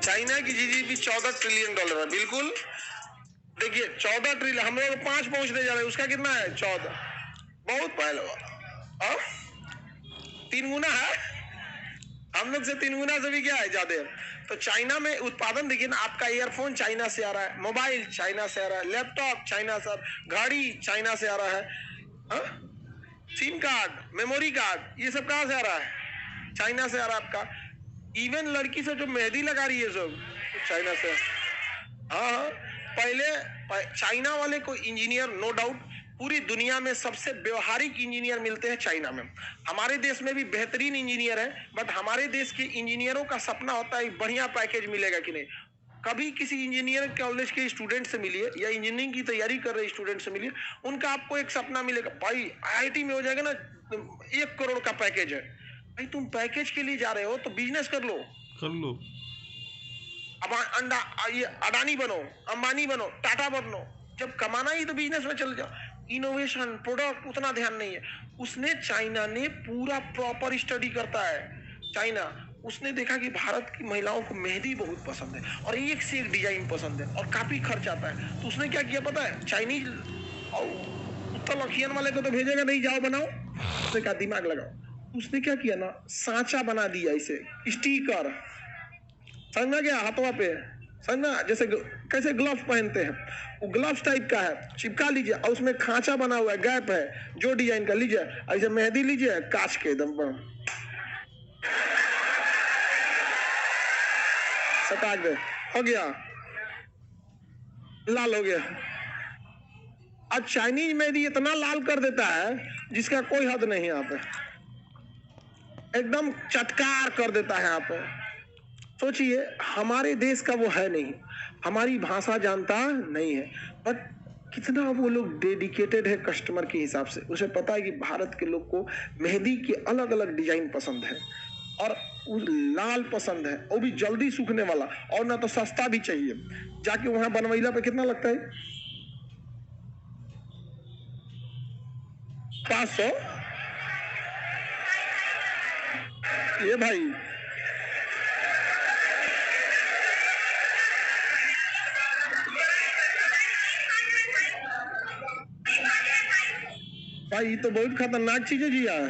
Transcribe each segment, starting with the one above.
China की GDP $14 trillion है, बिल्कुल। देखिए 14 ट्रिलियन, हम लोग 5 पहुंचने जा रहे हैं, उसका कितना है 14, बहुत पहले 3 गुना है, हम लोग से 3 गुना से भी क्या है ज्यादा। तो चाइना में उत्पादन देखिए ना, आपका ईयरफोन चाइना से आ रहा है, मोबाइल चाइना से आ रहा है, लैपटॉप चाइना से, गाड़ी चाइना से आ रहा है, सिम कार्ड, मेमोरी कार्ड, ये सब कहां से आ रहा है, चाइना से आ रहा है आपका। इवन लड़की से जो मेहंदी लगा रही है सब चाइना से। हाँ, पहले चाइना वाले को इंजीनियर, नो डाउट पूरी दुनिया में सबसे व्यवहारिक इंजीनियर मिलते हैं चाइना में। हमारे देश में भी बेहतरीन इंजीनियर है, बट हमारे देश के इंजीनियरों का सपना होता है बढ़िया पैकेज मिलेगा कि नहीं। कभी किसी इंजीनियर कॉलेज के स्टूडेंट से मिलिए या इंजीनियरिंग की तैयारी कर रहे स्टूडेंट से मिलिए, उनका आपको एक सपना मिलेगा, भाई आईआईटी में हो जाएगा ना 1 करोड़ का पैकेज है। भाई तुम पैकेज के लिए जा रहे हो तो बिजनेस कर लो। अब अंडा ये अडानी बनो, अंबानी बनो, टाटा बनो, जब कमाना ही तो बिजनेस में चल जाओ। इनोवेशन, प्रोडक्ट उतना ध्यान नहीं है। उसने, चाइना ने पूरा प्रॉपर स्टडी करता है चाइना। उसने देखा कि भारत की महिलाओं को मेहंदी बहुत पसंद है और एक से एक डिजाइन पसंद है और काफी खर्च आता है। तो उसने क्या किया पता है, चाइनीज उत्तर लखियन वाले को तो भेजेगा नहीं, जाओ बनाओ, उसने कहा दिमाग लगाओ। उसने क्या किया ना, सांचा बना दिया, इसे स्टिकर, समझना क्या, हाथों पे समझना, जैसे कैसे ग्लव्स पहनते हैं, वो ग्लव्स टाइप का है, चिपका लीजिए और उसमें खांचा बना हुआ है, गैप है, जो डिजाइन का लीजिए, ऐसे मेहंदी लीजिए कांच के एकदम पर सटाक दे, हो गया, लाल हो गया। अब चाइनीज मेहंदी इतना लाल कर देता है जिसका कोई हद नहीं यहाँ पे, एकदम चटकार कर देता है यहाँ पे। सोचिए, हमारे देश का वो है नहीं, हमारी भाषा जानता नहीं है, बट कितना वो लोग डेडिकेटेड है कस्टमर के हिसाब से। उसे पता है कि भारत के लोग को मेहंदी के अलग अलग डिजाइन पसंद है और लाल पसंद है, वो भी जल्दी सूखने वाला, और ना तो सस्ता भी चाहिए। जाके वहां बनवैला पे कितना लगता है, 500। ये भाई भाई तो बहुत खतरनाक चीज है जी यार।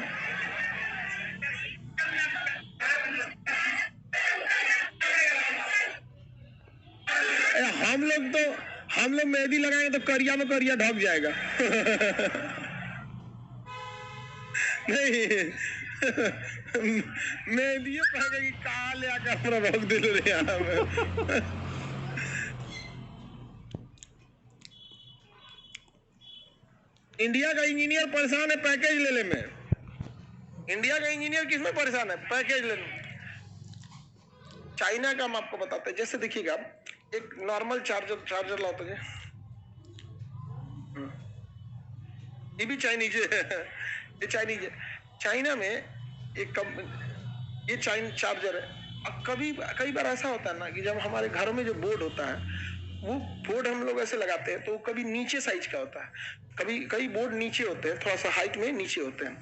हम लोग मेहंदी लगाएंगे तो करिया में करिया ढक जाएगा नहीं मेहंदी कहेगी काले आकर पूरा रोक दे रहे यहाँ इंडिया का इंजीनियर परेशान है पैकेज लेने में। इंडिया का इंजीनियर किसमें परेशान है, पैकेज लेने में। चाइना का हम आपको बताते हैं, जैसे देखिएगा एक नॉर्मल चार्जर लाओ तो ये भी चाइनीज है ये चाइनीज है। चाइना में एक ये चाइना चार्जर है। अब कई बार ऐसा होता है ना कि जब हमारे घरों में जो बोर्ड होता है, वो बोर्ड हम लोग ऐसे लगाते हैं तो कभी नीचे साइज का होता है, कई बोर्ड नीचे होते हैं, थोड़ा सा हाइट में नीचे होते हैं।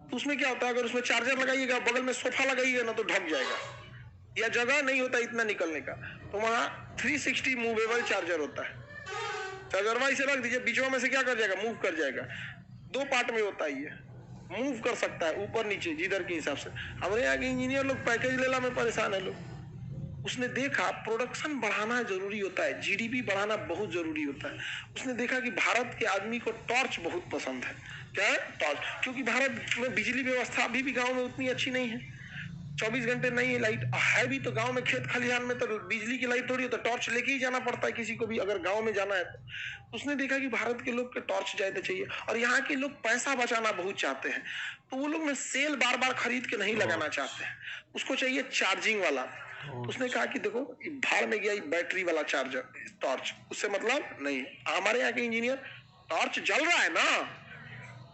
तो उसमें क्या होता है, अगर उसमें चार्जर लगाइएगा, बगल में सोफा लगाइएगा ना तो ढक जाएगा, या जगह नहीं होता इतना निकलने का। तो वहां 360 मूवेबल चार्जर होता है। चार्जर इसे रख दीजिए, बीचों में से क्या कर जाएगा, मूव कर जाएगा। 2 पार्ट में होता है, ये मूव कर सकता है ऊपर नीचे जिधर के हिसाब से। हमारे यहाँ के इंजीनियर लोग पैकेज लेला में परेशान है लोग। उसने देखा प्रोडक्शन बढ़ाना जरूरी होता है, जीडीपी बढ़ाना बहुत जरूरी होता है। उसने देखा कि भारत के आदमी को टॉर्च बहुत पसंद है। क्या है, टॉर्च, क्योंकि भारत में बिजली व्यवस्था अभी भी गांव में उतनी अच्छी नहीं है, 24 घंटे नहीं है लाइट है भी। तो गांव में खेत खलिहान में तो बिजली की लाइट थोड़ी, तो टॉर्च लेके ही जाना पड़ता है किसी को भी अगर गांव में जाना है तो। उसने देखा कि भारत के लोग के टॉर्च ज्यादा चाहिए और यहाँ के लोग पैसा बचाना बहुत चाहते हैं, तो वो लोग में सेल बार बार खरीद के नहीं लगाना चाहते हैं, उसको चाहिए चार्जिंग वाला। उसने कहा कि देखो भाड़ में गया बैटरी वाला चार्जर, टॉर्च, उससे मतलब नहीं। हमारे यहाँ के इंजीनियर, टॉर्च जल रहा है ना,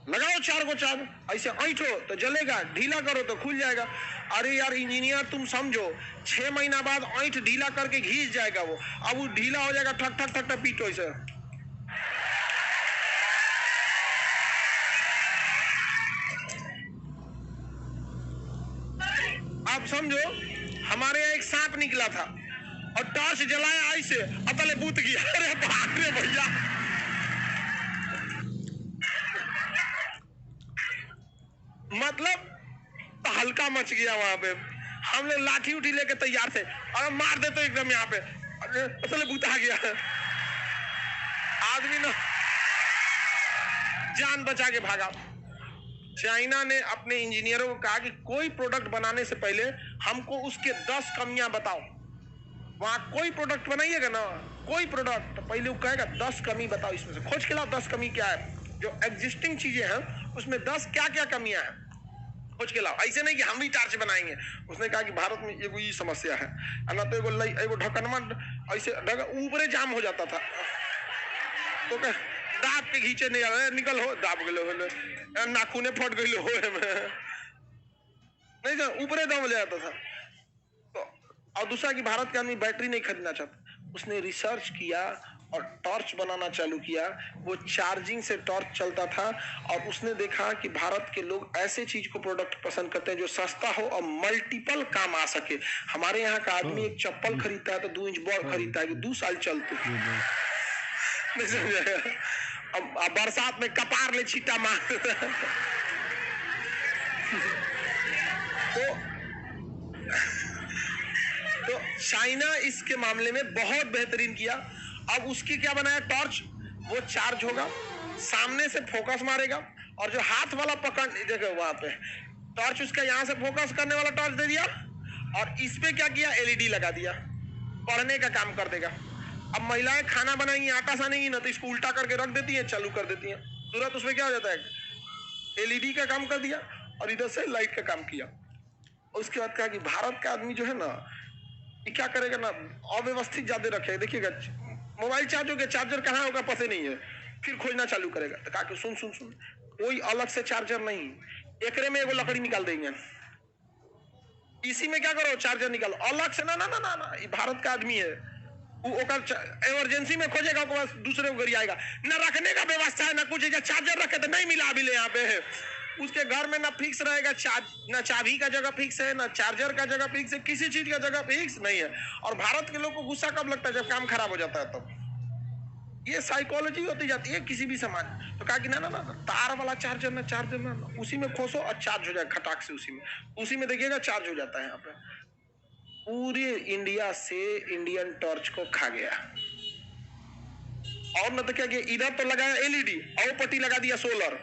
लगाओ 4 को चार्ज, ऐसे ऐठो तो जलेगा, ढीला करो तो खुल जाएगा। अरे यार इंजीनियर तुम समझो, 6 महीना बाद ऐठ ढीला करके घिस जाएगा वो, अब वो ढीला हो जाएगा, ठक ठक ठक ठक पीटो इसे। आप समझो, हमारे यहाँ एक सांप निकला था और टॉर्च जलाया ऐसे अतले बूत गया। अरे बाप रे भैया, मतलब तो हल्का मच गया वहां पे। हम लोग लाठी उठी लेके तैयार थे और मार दे तो एकदम यहाँ पे अतले बूत आ गया। आदमी ना जान बचा के भागा। चाइना ने अपने इंजीनियरों को कहा कि कोई प्रोडक्ट बनाने से पहले हमको उसके 10 कमियां बताओ। वहां कोई प्रोडक्ट बनाइएगा ना, कोई प्रोडक्ट, तो पहले वो कहेगा 10 कमी बताओ, इसमें से खोज के लाओ 10 कमी क्या है, जो एग्जिस्टिंग चीजें हैं उसमें 10 क्या क्या कमियां हैं खोज के लाओ। ऐसे नहीं कि हम भी टार्च बनाएंगे। उसने कहा कि भारत में एगो ये समस्या है, ना तो एगो ढक्कनमा ऐसे ऊपरे जाम हो जाता था, तो दाब के खींचे नहीं आ रहे, निकल हो दाब गए, नाखूने फट गई हो नहीं तो ऊपरे दम ले जाता था। तो और दूसरा कि भारत के आदमी बैटरी नहीं खरीदना चाहता। उसने रिसर्च किया और टॉर्च बनाना चालू किया। वो चार्जिंग से टॉर्च चलता था और उसने देखा कि भारत के लोग ऐसे चीज को प्रोडक्ट पसंद करते हैं जो सस्ता हो और मल्टीपल काम आ सके। हमारे यहाँ का आदमी एक चप्पल खरीदता है तो 2 इंच बॉल खरीदता है कि 2 साल चलते। नहीं समझाया? अब बरसात में कपार ले छीटा मार। तो चाइना इसके मामले में बहुत बेहतरीन किया। अब उसकी क्या बनाया, टॉर्च, वो चार्ज होगा, सामने से फोकस मारेगा और जो हाथ वाला पकड़ देखो वहां पे टॉर्च, उसका यहां से फोकस करने वाला टॉर्च दे दिया और इस पे क्या किया, एलईडी लगा दिया, पढ़ने का काम कर देगा। अब महिलाएं खाना बनाएंगी, आटा सानेंगी ना, तो इसको उल्टा करके रख देती है, चालू कर देती है, तुरंत उसमें क्या हो जाता है, एलईडी का काम कर दिया और इधर से लाइट का काम किया। उसके बाद कहा कि भारत का आदमी जो है ना, ये क्या करेगा ना, अव्यवस्थित ज्यादा रखे। देखिएगा मोबाइल चार्ज हो गया, चार्जर कहाँ होगा पता नहीं है, फिर खोजना चालू करेगा। तो कहा कि सुन सुन सुन, कोई अलग से चार्जर नहीं, एकरे में एगो लकड़ी निकाल देंगे, इसी में क्या करो चार्जर निकालो, अलग से ना ना ना ना ना। ये भारत का आदमी है, इमरजेंसी में खोजेगा, दूसरे को गरी आएगा ना, रखने का व्यवस्था है ना कुछ, चार्जर रखे तो नहीं मिला अभी ले यहाँ पे है। उसके घर में ना फिक्स रहेगा, ना चाबी का जगह फिक्स है, ना चार्जर का जगह फिक्स है, किसी चीज का जगह फिक्स नहीं है। और भारत के लोग को गुस्सा कब लगता है, जब काम खराब हो जाता है तब। ये साइकोलॉजी होती जाती है किसी भी सामान। तो कहा कि ना ना ना, तार वाला चार्जर ना, चार्जर ना, उसी में खोसो और चार्ज हो जाएगा खटाक से, उसी में देखिएगा चार्ज हो जाता है। यहाँ पे पूरे इंडिया से इंडियन टॉर्च को खा गया। और ना तो क्या किया, इधर तो लगाया एलईडी और पट्टी लगा दिया सोलर,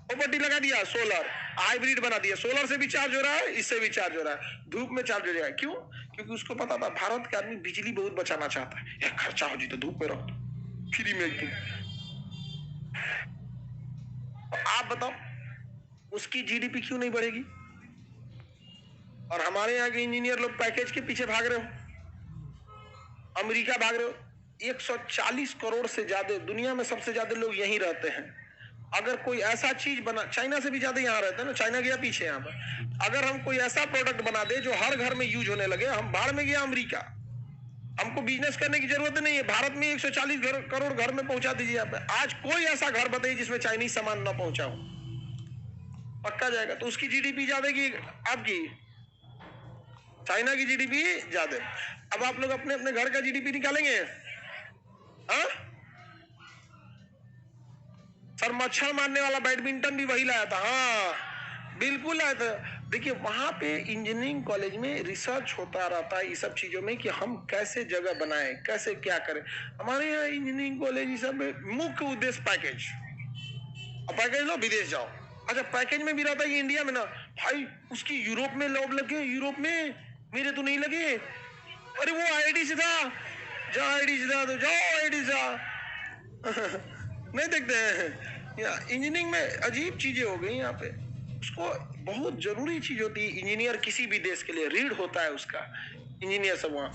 वो पट्टी लगा दिया सोलर, हाइब्रिड बना दिया, सोलर से भी चार्ज हो रहा है, इससे भी चार्ज हो रहा है, धूप में चार्ज हो जाएगा। क्यों? क्योंकि उसको पता था भारत के आदमी बिजली बहुत बचाना चाहता है, या खर्चा हो जी तो धूप में रख दो फ्री में एकदम। तो आप बताओ उसकी जीडीपी क्यों नहीं बढ़ेगी? और हमारे यहाँ के इंजीनियर लोग पैकेज के पीछे भाग रहे हो, अमेरिका भाग रहे हो। 140 करोड़ से ज्यादा दुनिया में, सबसे ज्यादा लोग यहीं रहते हैं। अगर कोई ऐसा चीज बना, चाइना से भी ज्यादा यहाँ रहते हैं ना, चाइना गया पीछे यहाँ पर। अगर हम कोई ऐसा प्रोडक्ट बना दे जो हर घर में यूज होने लगे, हम बाहर में गया अमेरिका, हमको बिजनेस करने की जरूरत नहीं है, भारत में 140 करोड़ घर में पहुंचा दीजिए आप। आज कोई ऐसा घर बताइए जिसमें चाइनीज सामान ना पहुंचा हो, पक्का जाएगा। तो उसकी जीडीपी ज्यादा की आपकी, चाइना की जीडीपी ज्यादा। अब आप लोग अपने अपने घर का जीडीपी निकालेंगे? हाँ सर, मच्छर मारने वाला बैडमिंटन भी वही लाया था। हाँ बिल्कुल लाया था। देखिए वहां पे इंजीनियरिंग कॉलेज में रिसर्च होता रहता है ये सब चीजों में, कि हम कैसे जगह बनाएं, कैसे क्या करें। हमारे यहाँ इंजीनियरिंग कॉलेज ये सब मुख्य उद्देश्य पैकेज, और पैकेज लो विदेश जाओ। अच्छा पैकेज में भी रहता है इंडिया में ना, भाई उसकी यूरोप में लॉब लगे, यूरोप में मेरे तो नहीं लगे, अरे वो आईआईटी से था, जाओ आईआईटी से था तो जाओ आईआईटी से। नहीं देखते हैं इंजीनियरिंग में अजीब चीजें हो गई यहाँ पे। उसको बहुत जरूरी चीज होती है इंजीनियर किसी भी देश के लिए, रीढ़ होता है उसका इंजीनियर सब वहाँ।